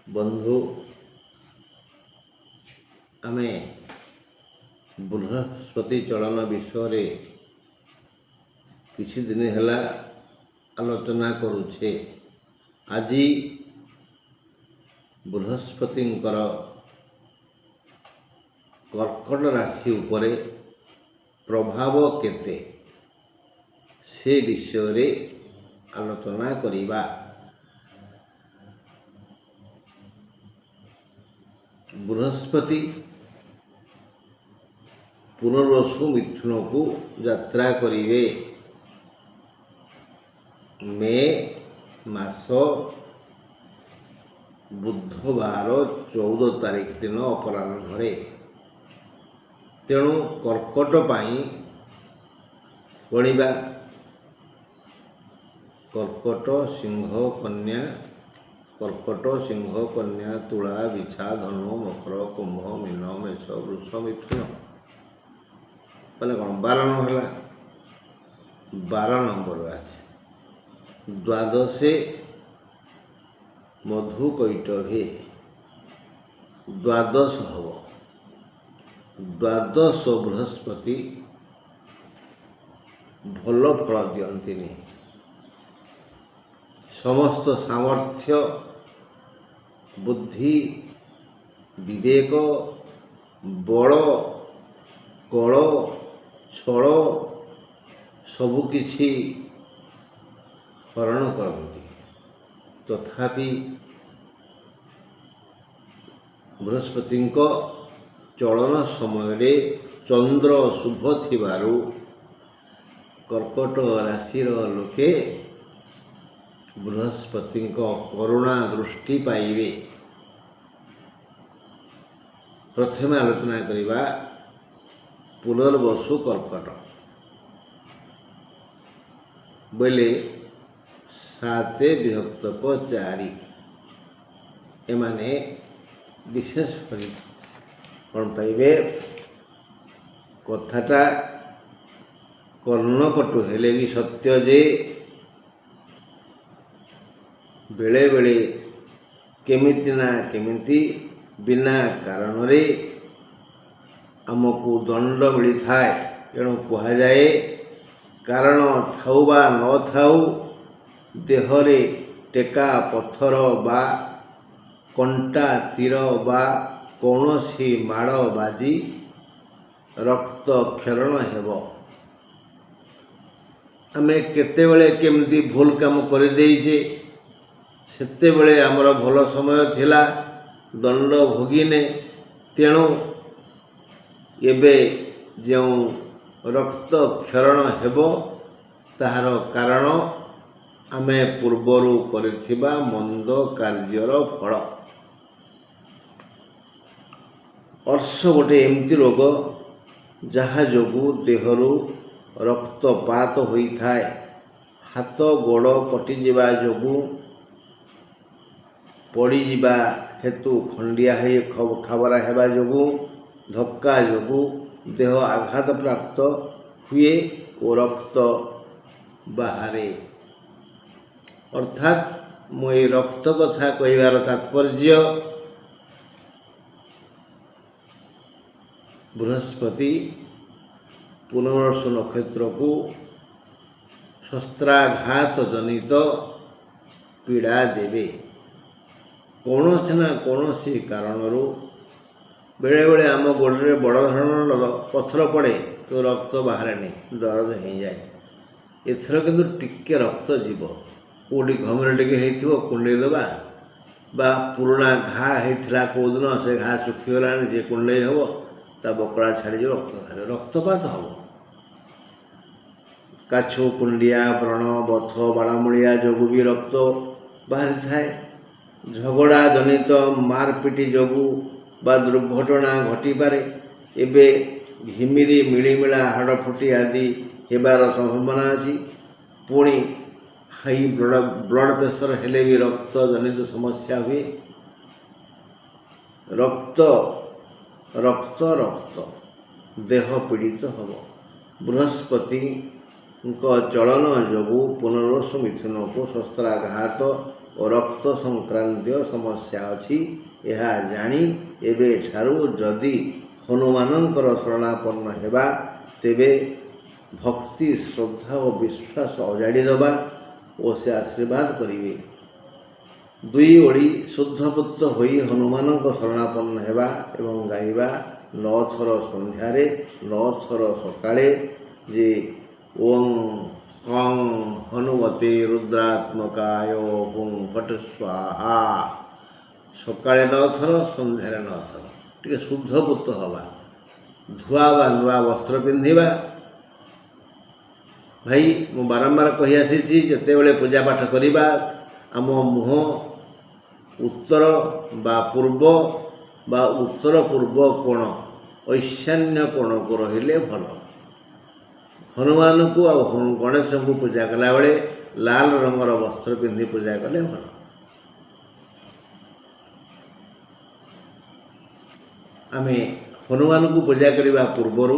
ବନ୍ଧୁ, ଆମେ ବୃହସ୍ପତି ଚଳନ ବିଷୟରେ କିଛି ଦିନ ହେଲା ଆଲୋଚନା କରୁଛେ। ଆଜି ବୃହସ୍ପତିଙ୍କର କର୍କଟ ରାଶି ଉପରେ ପ୍ରଭାବ କେତେ ସେ ବିଷୟରେ ଆଲୋଚନା କରିବା। ବୃହସ୍ପତି ପୁନର୍ବସୁ ମିଥୁନକୁ ଯାତ୍ରା କରିବେ। ମେ ମାସ ବୁଧବାର 14 ତାରିଖ ଦିନ ଅପରାହ୍ନରେ। ତେଣୁ କର୍କଟ ପାଇଁ ଗଣିବା କର୍କଟ, ସିଂହ, କନ୍ୟା, କର୍କଟ, ସିଂହ, କନ୍ୟା, ତୁଳା, ବିଛା, ଧନୁ, ମକର, କୁମ୍ଭ, ମୀନ, ମେଷ, ବୃଷ, ମିଥୁନ ମାନେ କ'ଣ 12 ହେଲା। 12 ନମ୍ବର ରାଶି। ଦ୍ୱାଦଶେ ମଧୁ କୈଟଭେ ଦ୍ୱାଦଶ ହେବ। ଦ୍ୱାଦଶ ବୃହସ୍ପତି ଭଲ ଫଳ ଦିଅନ୍ତିନି। ସମସ୍ତ ସାମର୍ଥ୍ୟ, ବୁଦ୍ଧି, ବିବେକ, ବଳ, କଳ, ଛଳ ସବୁକିଛି ହରଣ କରନ୍ତି। ତଥାପି ବୃହସ୍ପତିଙ୍କ ଚଳନ ସମୟରେ ଚନ୍ଦ୍ର ଶୁଭ ଥିବାରୁ କର୍କଟ ରାଶିର ଲୋକେ ବୃହସ୍ପତିଙ୍କ କରୁଣା ଦୃଷ୍ଟି ପାଇବେ। ପ୍ରଥମେ ଆଲୋଚନା କରିବା ପୁନର୍ବସୁ କର୍କଟ ବୋଇଲେ 7 ବିଭକ୍ତକ 4। ଏମାନେ ବିଶେଷ କରି କ'ଣ ପାଇବେ? କଥାଟା କର୍ଣ୍ଣକଟୁ ହେଲେ ବି ସତ୍ୟ ଯେ ବେଳେବେଳେ କେମିତି ନା କେମିତି ବିନା କାରଣରେ ଆମକୁ ଦଣ୍ଡ ମିଳିଥାଏ। ତେଣୁ କୁହାଯାଏ କାରଣ ଥାଉ ବା ନଥାଉ ଦେହରେ ଟେକା, ପଥର ବା କଣ୍ଟା, ତୀର ବା କୌଣସି ମାଡ଼ ବାଜି ରକ୍ତ କ୍ଷରଣ ହେବ। ଆମେ କେତେବେଳେ କେମିତି ଭୁଲ କାମ କରିଦେଇଛେ, ସେତେବେଳେ ଆମର ଭଲ ସମୟ ଥିଲା, ଦଣ୍ଡ ଭୋଗିନେ। ତେଣୁ ଏବେ ଯେଉଁ ରକ୍ତ କ୍ଷରଣ ହେବ ତାହାର କାରଣ ଆମେ ପୂର୍ବରୁ କରିଥିବା ମନ୍ଦ କାର୍ଯ୍ୟର ଫଳ। ଅର୍ଶ ଗୋଟେ ଏମିତି ରୋଗ ଯାହା ଯୋଗୁଁ ଦେହରୁ ରକ୍ତପାତ ହୋଇଥାଏ। ହାତ ଗୋଡ଼ କଟିଯିବା ଯୋଗୁଁ, ପଡ଼ିଯିବା ହେତୁ, ଖଣ୍ଡିଆ ଖାବରା ହେବା ଯୋଗୁଁ, ଧକ୍କା ଯୋଗୁଁ ଦେହ ଆଘାତ ପ୍ରାପ୍ତ ହୁଏ ଓ ରକ୍ତ ବାହାରେ। ଅର୍ଥାତ୍ ମୁଁ ଏହି ରକ୍ତ କଥା କହିବାର ତାତ୍ପର୍ଯ୍ୟ ବୃହସ୍ପତି ପୁନର୍ବସୁ ନକ୍ଷତ୍ରକୁ ଶସ୍ତ୍ରାଘାତ ଜନିତ ପୀଡ଼ା ଦେବେ। କୌଣସି ନା କୌଣସି କାରଣରୁ ବେଳେବେଳେ ଆମ ଗୋଡ଼ରେ ବଡ଼ ଧରଣର ପଥର ପଡ଼େ ତ ରକ୍ତ ବାହାରେନି, ଦରଜ ହେଇଯାଏ। ଏଥର କିନ୍ତୁ ଟିକେ ରକ୍ତ ଯିବ। କେଉଁଠି ଘମିର ଟିକେ ହେଇଥିବ କୁଣ୍ଡେଇ ଦେବା, ବା ପୁରୁଣା ଘା ହେଇଥିଲା କେଉଁଦିନ ସେ ଘା ଶୁଖିଗଲାଣି ସେ କୁଣ୍ଡେଇ ହେବ, ତା ବକଳା ଛାଡ଼ିଯିବ, ରକ୍ତ ବାହାରିବ, ରକ୍ତପାତ ହେବ। କାଛୁ, କୁଣ୍ଡିଆ, ବ୍ରଣ, ବଥ, ବାଳମୂଳିଆ ଯୋଗୁଁ ବି ରକ୍ତ ବାହାରିଥାଏ। ଝଗଡ଼ା ଜନିତ ମାରପିଟ ଯୋଗୁଁ ବା ଦୁର୍ଘଟଣା ଘଟିପାରେ। ଏବେ ଘିମିରି, ମିଳିମିଳା, ହାଡ଼ ଫୁଟି ଆଦି ହେବାର ସମ୍ଭାବନା ଅଛି। ପୁଣି ହାଇ ବ୍ଲଡ଼ ପ୍ରେସର ହେଲେ ବି ରକ୍ତ ଜନିତ ସମସ୍ୟା ହୁଏ। ରକ୍ତ ରକ୍ତ ରକ୍ତ ଦେହ ପୀଡ଼ିତ ହେବ। ବୃହସ୍ପତିଙ୍କ ଚଳନ ଯୋଗୁଁ ପୁନର୍ବସୁ ମିଥୁନକୁ ଶସ୍ତ୍ରାଘାତ ଓ ରକ୍ତ ସଂକ୍ରାନ୍ତୀୟ ସମସ୍ୟା ଅଛି। ଏହା ଜାଣି ଏବେଠାରୁ ଯଦି ହନୁମାନଙ୍କର ଶରଣାପନ୍ନ ହେବା ତେବେ ଭକ୍ତି ଶ୍ରଦ୍ଧା ଓ ବିଶ୍ୱାସ ଅଜାଡ଼ି ଦେବା ଓ ସେ ଆଶୀର୍ବାଦ କରିବେ। 2 ଓଳି ଶୁଦ୍ଧପୂତ ହୋଇ ହନୁମାନଙ୍କ ଶରଣାପନ୍ନ ହେବା ଏବଂ ଗାଇବା 9 ଥର ସନ୍ଧ୍ୟାରେ 9 ଥର ସକାଳେ ଯେ ଓଂ ହଂ ହନୁମତେ ରୁଦ୍ରାତ୍ମକାୟ ହୁଁ ଫଟ୍ ସ୍ୱାହା ସକାଳେ 9 ଥର ସନ୍ଧ୍ୟାରେ 9 ଥର ଟିକେ ଶୁଦ୍ଧପୂତ ହେବା, ଧୁଆ ବା ନୂଆ ବସ୍ତ୍ର ପିନ୍ଧିବା। ଭାଇ ମୁଁ ବାରମ୍ବାର କହି ଆସିଛି, ଯେତେବେଳେ ପୂଜାପାଠ କରିବା ଆମ ମୁହଁ ଉତ୍ତର ବା ପୂର୍ବ ବା ଉତ୍ତର ପୂର୍ବ କୋଣ ଐଶାନ୍ୟ କୋଣକୁ ରହିଲେ ଭଲ। ହନୁମାନଙ୍କୁ ଆଉ ଗଣେଶଙ୍କୁ ପୂଜା କଲାବେଳେ ଲାଲ ରଙ୍ଗର ବସ୍ତ୍ର ପିନ୍ଧି ପୂଜା କଲେ ଭଲ। ଆମେ ହନୁମାନଙ୍କୁ ପୂଜା କରିବା ପୂର୍ବରୁ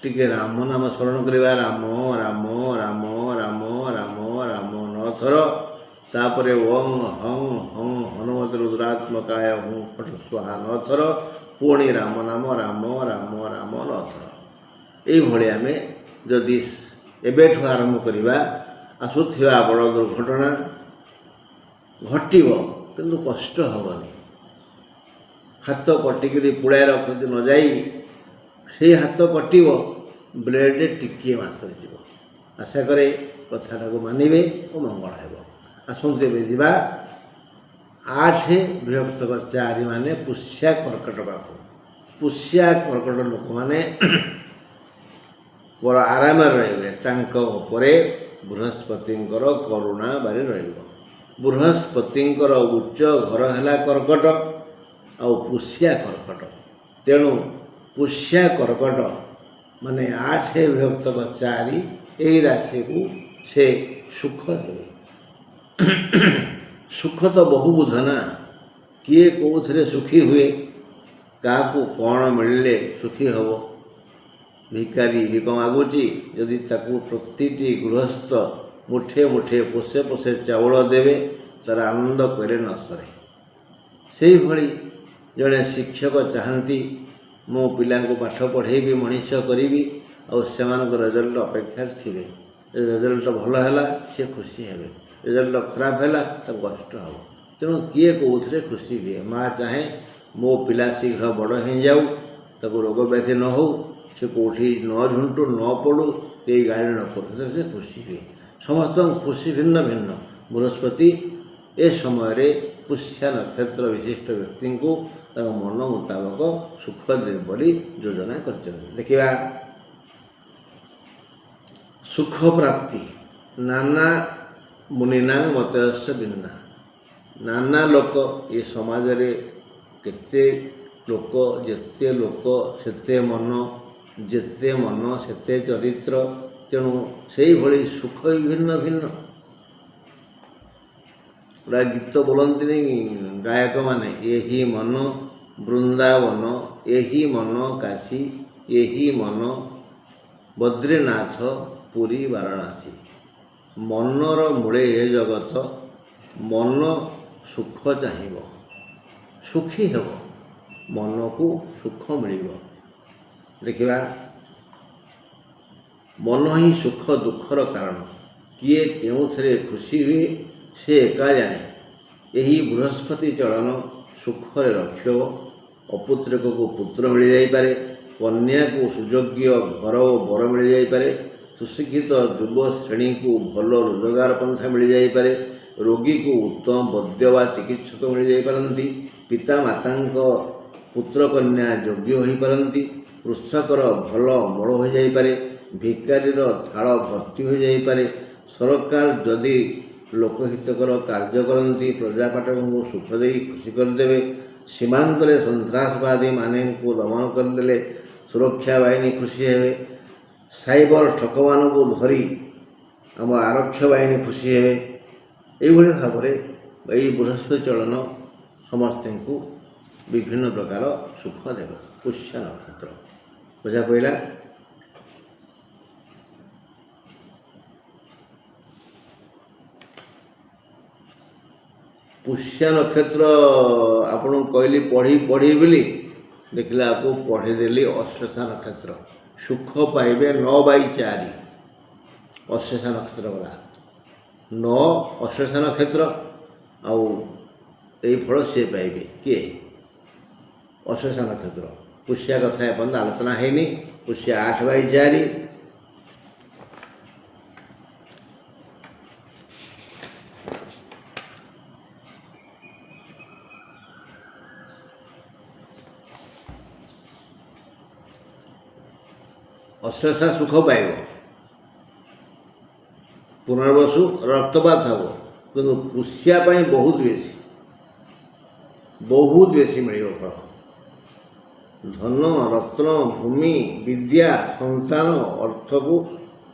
ଟିକେ ରାମ ନାମ ସ୍ମରଣ କରିବା। ରାମ ରାମ ରାମ ରାମ ରାମ ରାମ 9 ଥର, ତାପରେ ଓଂ ହଂ ହଂ ହନୁମତେ ରୁଦ୍ରାତ୍ମକାୟ ହୁଁ ଫଟ୍ ସ୍ୱାହା 9 ଥର, ପୁଣି ରାମ ନାମ ରାମ ରାମ ରାମ 9 ଥର। ଏଇଭଳି ଆମେ ଯଦି ଏବେଠୁ ଆରମ୍ଭ କରିବା, ଆସୁଥିବା ବଡ଼ ଦୁର୍ଘଟଣା ଘଟିବ କିନ୍ତୁ କଷ୍ଟ ହେବନି। ହାତ କଟିକିରି ପୁଳାଏ ରଖି ନ ଯାଇ ସେଇ ହାତ କଟିବ, ବ୍ଲେଡ଼ରେ ଟିକିଏ ମାତ୍ର ଯିବ। ଆଶା କରେ କଥାଟାକୁ ମାନିବେ ଓ ମଙ୍ଗଳ ହେବ। ଆସନ୍ତୁ ଏବେ ଯିବା 8 ବିଭକ୍ତକ 4 ମାନେ ପୁଷ୍ୟା କର୍କଟ ପାଖକୁ। ପୁଷ୍ୟା କର୍କଟ ଲୋକମାନେ ବଡ଼ ଆରାମରେ ରହିବେ। ତାଙ୍କ ଉପରେ ବୃହସ୍ପତିଙ୍କର କରୁଣା ବାରି ରହିବ। ବୃହସ୍ପତିଙ୍କର ଉଚ୍ଚ ଘର ହେଲା କର୍କଟ ଆଉ ପୁଷ୍ୟା କର୍କଟ। ତେଣୁ ପୁଷ୍ୟା କର୍କଟ ମାନେ 8 ବିଭକ୍ତକ 4 ଏହି ରାଶିକୁ ସେ ସୁଖ ଦେବେ। ସୁଖ ତ ବହୁ ବୁଧ ନା, କିଏ କେଉଁଥିରେ ସୁଖୀ ହୁଏ, କାହାକୁ କ'ଣ ମିଳିଲେ ସୁଖୀ ହେବ। ଭିକାରୀ ଭିକ ମାଗୁଛି, ଯଦି ତାକୁ ପ୍ରତିଟି ଗୃହସ୍ଥ ମୁଠେ ମୁଠେ ପୋଷେ ପୋଷେ ଚାଉଳ ଦେବେ, ତା'ର ଆନନ୍ଦ କହିଲେ ନ ସରେ। ସେହିଭଳି ଜଣେ ଶିକ୍ଷକ ଚାହାନ୍ତି ମୋ ପିଲାଙ୍କୁ ପାଠ ପଢ଼େଇବି, ମଣିଷ କରିବି, ଆଉ ସେମାନଙ୍କ ରେଜଲ୍ଟ ଅପେକ୍ଷାରେ ଥିବେ। ରେଜଲ୍ଟ ଭଲ ହେଲା ସେ ଖୁସି ହେବେ, ରେଜଲ୍ଟ ଖରାପ ହେଲା ତାକୁ କଷ୍ଟ ହେବ। ତେଣୁ କିଏ କେଉଁଥିରେ ଖୁସି ହୁଏ। ମା' ଚାହେଁ ମୋ ପିଲା ଶୀଘ୍ର ବଡ଼ ହେଇଯାଉ, ତାକୁ ରୋଗ ବ୍ୟାଧି ନ ହେଉ, ସେ କେଉଁଠି ନ ଝୁଣ୍ଟୁ ନ ପଡ଼ୁ, କେହି ଗାଳି ନ କରୁ, ସେଥିରେ ସେ ଖୁସି ହୁଏ। ସମସ୍ତଙ୍କ ଖୁସି ଭିନ୍ନ ଭିନ୍ନ। ବୃହସ୍ପତି ଏ ସମୟରେ ପୁଷ୍ୟା ନକ୍ଷତ୍ର ବିଶିଷ୍ଟ ବ୍ୟକ୍ତିଙ୍କୁ ତାଙ୍କ ମନ ମୁତାବକ ସୁଖ ଦେବେ ବୋଲି ଯୋଜନା କରିଛନ୍ତି। ଦେଖିବା ସୁଖ ପ୍ରାପ୍ତି। ନାନା ମୁନିନା ମତୟସ୍ୟ ବିନା। ନାନା ଲୋକ ଏ ସମାଜରେ, କେତେ ଲୋକ, ଯେତେ ଲୋକ ସେତେ ମନ, ଯେତେ ମନ ସେତେ ଚରିତ୍ର। ତେଣୁ ସେଇଭଳି ସୁଖ ଭିନ୍ନ ଭିନ୍ନ। ପୁରା ଗୀତ ବୋଲନ୍ତିନି ଗାୟକମାନେ, ଏହି ମନ ବୃନ୍ଦାବନ, ଏହି ମନ କାଶୀ, ଏହି ମନ ବଦ୍ରୀନାଥ, ପୁରୀ ବାରାଣାସୀ। ମନର ମୂଳେ ଏ ଜଗତ, ମନ ସୁଖ ଚାହିଁବ ସୁଖୀ ହେବ, ମନକୁ ସୁଖ ମିଳିବ। ଦେଖିବା ମନ ହିଁ ସୁଖ ଦୁଃଖର କାରଣ। କିଏ କେଉଁଥିରେ ଖୁସି ହୁଏ ସେ ଏକା ଜାଣେ। ଏହି ବୃହସ୍ପତି ଚଳନ ସୁଖରେ ରଖିବ। ଅପୁତ୍ରକକୁ ପୁତ୍ର ମିଳିଯାଇପାରେ, କନ୍ୟାକୁ ସୁଯୋଗ୍ୟ ଘର ଓ ବର ମିଳିଯାଇପାରେ, ସୁଶିକ୍ଷିତ ଯୁବ ଶ୍ରେଣୀକୁ ଭଲ ରୋଜଗାର ପନ୍ଥା ମିଳିଯାଇପାରେ, ରୋଗୀକୁ ଉତ୍ତମ ବୈଦ୍ୟ ବା ଚିକିତ୍ସକ ମିଳିଯାଇପାରନ୍ତି, ପିତାମାତାଙ୍କ ପୁତ୍ରକନ୍ୟା ଯୋଗ୍ୟ ହୋଇପାରନ୍ତି, କୃଷକର ଭଲ ଅମଳ ହୋଇଯାଇପାରେ, ଭିକାରୀର ଥାଳ ଭର୍ତ୍ତି ହୋଇଯାଇପାରେ। ସରକାର ଯଦି ଲୋକହିତକର କାର୍ଯ୍ୟ କରନ୍ତି, ପ୍ରଜାପାଠକଙ୍କୁ ସୁଖ ଦେଇ ଖୁସି କରିଦେବେ। ସୀମାନ୍ତରେ ସନ୍ତ୍ରାସବାଦୀମାନଙ୍କୁ ଦମନ କରିଦେଲେ ସୁରକ୍ଷା ବାହିନୀ ଖୁସି ହେବେ। ସାଇବର ଠକମାନଙ୍କୁ ଧରି ଆମ ଆରକ୍ଷ ବାହିନୀ ଖୁସି ହେବେ। ଏଇଭଳି ଭାବରେ ଏଇ ବୃହସ୍ପତି ଚଳନ ସମସ୍ତଙ୍କୁ ବିଭିନ୍ନ ପ୍ରକାର ସୁଖ ଦେବ। ପୁଷ୍ୟା ନକ୍ଷତ୍ର ବୁଝା ପଡ଼ିଲା। पुष्य नक्षत्र आपन कहली पढ़ी बोली देखला आपको पढ़ीदेली अश्लेषा नक्षत्र सुख पाइबे 9/4 अश्लेषा नक्षत्र वाला 9 अश्लेषा नक्षत्र आउ यही फल सी पाइबे किए अश्लेषा नक्षत्र पुष्या कथा एपर्यंत आलोचना है पुष्या 8/4 अश्लेषा सुख पाइब पुनर्वसु रक्तपात हम कि पुष्या बहुत बेसी मिल फल धन रत्न भूमि विद्या संतान अर्थ को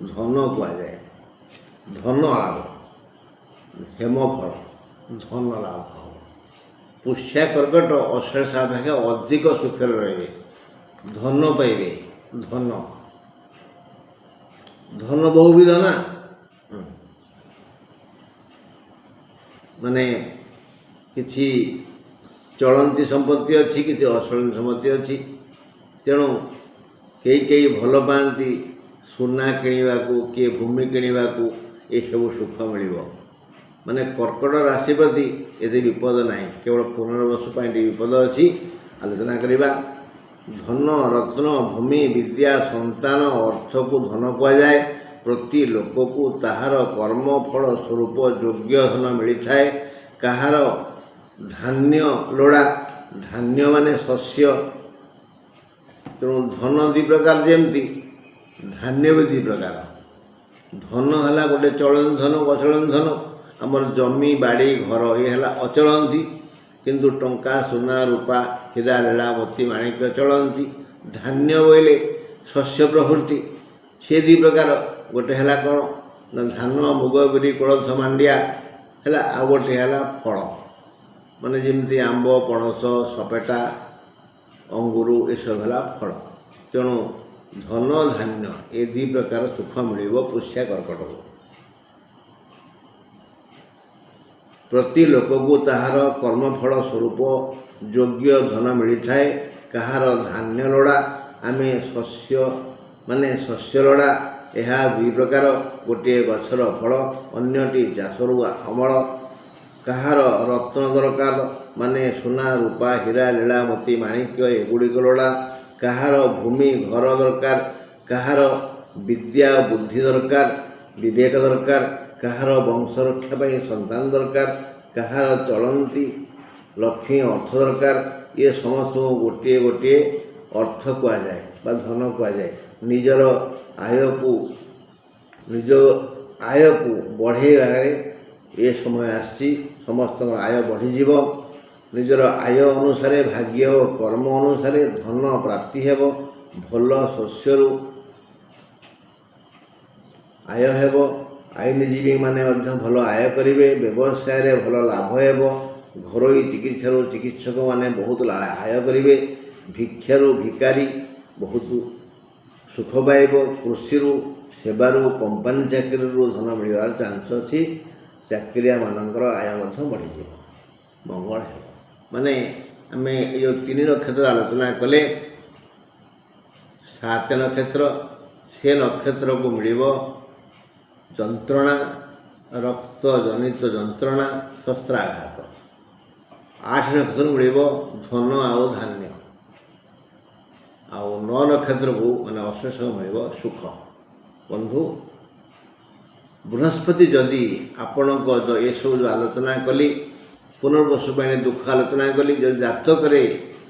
धन कहुए धन लाभ हेमफल धन लाभ पुष्या कर्कट अश्लेषा अपेक्षा अधिक सुखर रे धन पाइबे धन बहुविध ना माने किछि चलती संपत्ति अच्छी किसी अचलती संपत्ति अच्छी तेणु कई भल पाती सुना किणवा को किए भूमि किणवा को ये सब सुख मिल माने कर्कट राशि प्रति ये विपद ना केवल पुनर्वसु विपद अच्छी आलोचना करवा धन रत्न भूमि विद्या संतान अर्थ को धन कहुए प्रति लोक को ताहार कर्म फल स्वरूप योग्य धन मिलता है कहार धान्य लोड़ा धान्य माने शस्य तेणु धन दु प्रकार जमती धान्य भी 2 प्रकार धन है गोटे चलन धन अचलन धन आमर जमी बाड़ी घर ये है अचलती किंतु टंका सुना रूपा हीरा लीला मोती माणिक्य चलती धान्य बोले शस्य प्रभृति से 2 प्रकार गोटे है कौन ना धान मुग बिरी कोलथ मांडिया है आ गोटे है फल माने जमती आंब पणस सपेटा अंगुर ये सब है फल तेणु धन धान्य ये 2 प्रकार सुख मिल पुष्या कर्कट को प्रति लोक को ताहार कर्मफल स्वरूप योग्य धन मिलता है कहार धान्य लोड़ा आम शस्य माने शस्य लोड़ा यह 2 प्रकार गोटे गछर फल अन्यटी चाषरू अमल कहार रत्न दरकार माने सुना रूपा हीरा लीला मोती माणिक्य एगुड़िक लोड़ा कहार भूमि घर दरकार कहार विद्या बुद्धि दरकार विवेक दरकार कहार वंश रक्षा पाई संतान दरकार कहार चलती लक्ष्मी अर्थ दरकार ये समस्त गोटे गोटे अर्थ कहुए धन कहुए निजर आय को बढ़े ये समय आसी समस्त आय बढ़ीज निजर आय अनुसार भाग्य और कर्म अनुसार धन प्राप्ति हेब भल शस्यरु आय हेब आईनजीवी माने भल आय करेंगे व्यवसाय भल लाभ हेब घरोई चिकित्सारू चिकित्सक माने बहुत आय करेंगे भिक्षारू भिकारी बहुत सुख पाइब कृषि सेवारू कंपानी चाकरी धन मिलवार चांस अच्छी चाकरिया मानकर आय बढ़ीज मंगल है माने आम ये 3 नक्षत्र आलोचना कले 7 नक्षत्र से नक्षत्र को मिल जंत्रणा रक्त जनित जंत्रणा शस्त्राघात 8 नक्षत्र मिल धन आउ धान्य आउ 9 नक्षत्र को माने अशेष मिल सुख बंधु बृहस्पति जदि आपण को ये सब जो आलोचना कली पुनर्वसु दुख आलोचना कली जब जातक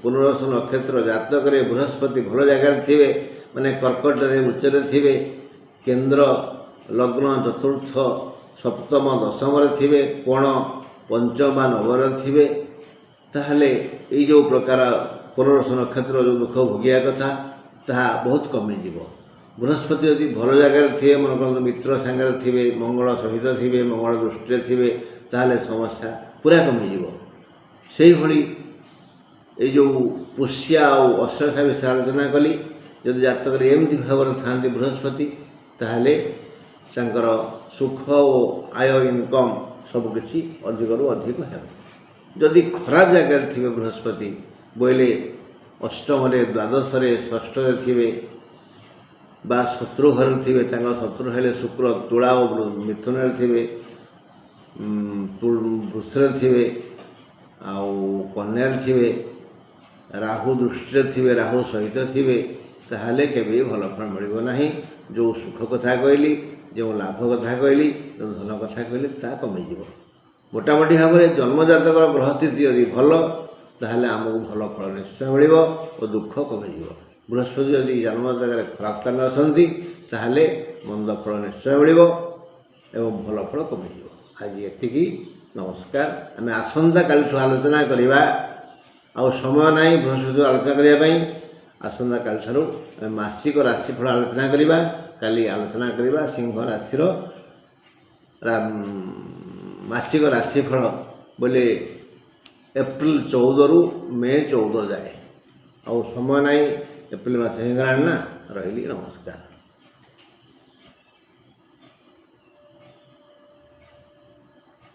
पुनर्वसु नक्षत्र जातक बृहस्पति भल जगार थे माने कर्कट उच्चर थे केन्द्र लग्न चतुर्थ सप्तम दशम थे कोण पंचम बा नवर थे ताहले ये जो प्रकार पुनर्वसु नक्षत्र जो दुख भोगिया कथा ताहा बहुत कमिज बृहस्पति यदि भल जगार थे मन मित्र सांगे थे मंगल सहित थे मंगल दृष्टि थे ताहले समस्या पूरा कमिज से भली ये जो पुष्या और अश्लेषा विषय आलोचना कली जदि जातक एमती भाव था बृहस्पति ताहले सुख और आय इनकम सबकि अधिक रू अधिक है। जदि खराब जगार थे बृहस्पति बोले अष्टम द्वादश षष्ठ थे बा शत्रु घर थे शत्रु हेले शुक्र तुला और मिथुन थे वृष थे आउ कन्या थे राहु दृष्टि थे राहु सहित थे ताहले केबे भल फल मिल ना जो सुख कथा कहली जो लाभ कथा कहली जो धन कथा कहली ता कमिज मोटामोटी भाव में जन्मजातक ग्रह स्थिति यदि भल ताहले आमको भल फल निश्चय मिल और दुख कमिज बृहस्पति यदि जन्म जगह खराब स्थान अच्छा ताहले मंद फल निश्चय मिल एवं भल फल कमिज आज ये नमस्कार आम आसंता काली आलोचना करवा आ समय ना बृहस्पति आलोचना करने आसंता काली मासिक राशिफल आलोचना करवा काली आलोचना करवा सिंह राशि मासिक राशिफल बोले एप्रिल 14 रु मे 14 जाए आ समय ना एप्रिल मास हो ना रही नमस्कार।